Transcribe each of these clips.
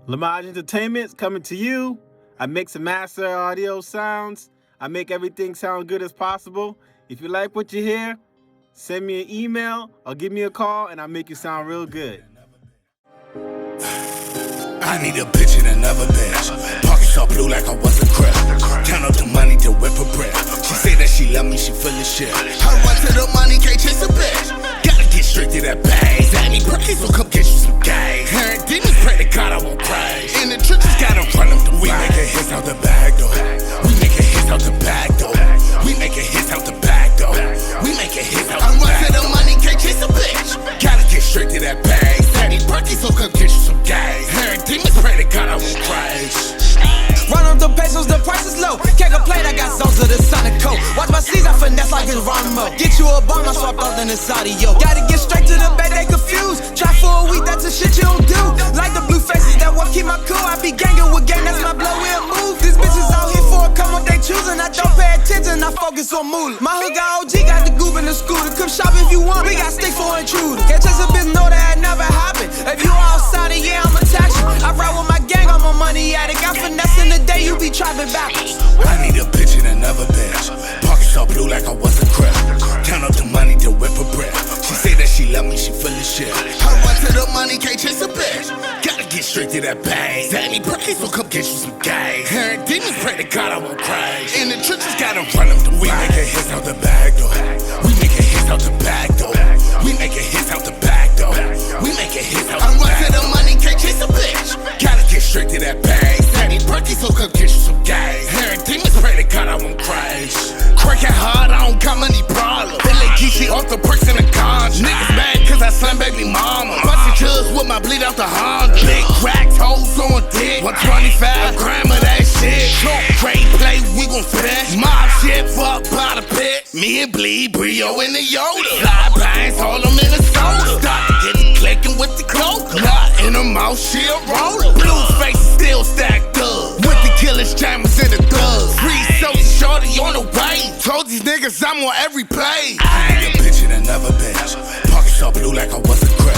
Lamaj Entertainment's coming to you. I mix and master audio sounds. I make everything sound good as possible. If you like what you hear, send me an email or give me a call and I'll make you sound real good. I need a bitch in another bitch. Pockets all blue like I was a crib. Count up the money to whip a bread. She say that she love me, she feel the shit. I run to the money, can't chase a bitch. Gotta get straight to that bag. Zanny Perky, so come get you some gang. Her and demons pray to God I won't crash. In the trenches, gotta run them. We making hits out the bag though. We making hits out the bag though. We making hits out the bag though. We making hits out the bag. I run to the money, can't chase a bitch. Gotta get straight to that bag. Zanny Perky, so come get you some gang. Her and demons pray to God I won't crash. Run up the pesos, the price is low. Can't complain, I got zones of the Sonic coat. Watch my sleeves, I finesse like it's Ronimo. Get you a bomb, I swap out in the Saudi, yo. Gotta get straight to the bed, they confused. Try for a week, that's the shit you don't do. Like the blue faces, that what keep my cool. I be gangin' with gang, that's my blow, we'll move. These bitches out here for a come up, they choosing. I don't pay attention, I focus on moolah. My hood got OG, got the goob in the scooter. Come shop if you want, we got sticks for intruder. Can't chase a bitch, know that never happened. If you outside of, yeah, I'ma tax you. I ride with my gang, I'm a money addict. I finesse in the day, you be trapping backwards. I need a bitch in another bitch. Pockets all blue like I was a crib. Count up the money to whip a bread. She say that she love me, she feel the shit. I run to the money, can't chase a bitch. Gotta get straight to that bag. Zanny Perky, so come get you some gang. Her and demons pray to God I won't crash. In the trenches, gotta run them. We making hits out the bag though. We making hits out the bag though. We making hits out the bag though. We making hits out the bag. I run to the money, can't chase a bitch. Gotta get straight to that bag. Zanny Perky, so come get you some gang. Her and demons pray to God I won't crash. Cranking hard, I don't got money problems. They lay geeky off the perks in the cons. Niggas mad cause I slam baby mama. Bustin' jugs with my bleed out the Honda. Big cracked hoes on dick. 125 gram of that shit. Smoke, great play, we gon' spit. Mob shit, fuck by the pit. Me and Bleed, Brio in the Yoda. Fly bangs, all them in the soda. Start to get it clicking with the cloak. Nut in her mouth, she a roller. Blue face still stacked up. With the killers, jammers in the thugs. Free soldier, shorty on the way. Told these niggas I'm on every play. I ain't a bitch in another bitch. Pockets all blue like I was a crib.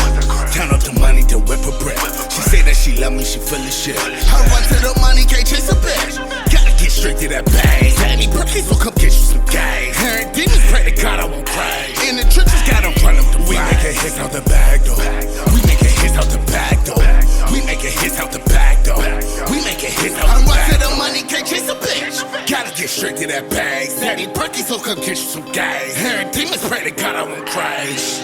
Count up the money to whip a bread. She say that she love me, she feel the shit. I run to the money, can't chase a bitch. Gotta get straight to that bag. Zanny Perky, so come get you some gang. Her and demons pray to God I won't crash. In the trenches, gotta run them. We making hits out the bag though. We making hits out the bag though. We making hits out the bag though. We making hits out the bag. I run to the money, can't chase a bitch. Gotta get straight to that bag. Zanny Perky, so come get you some gang. Her and demons pray to God I won't crash.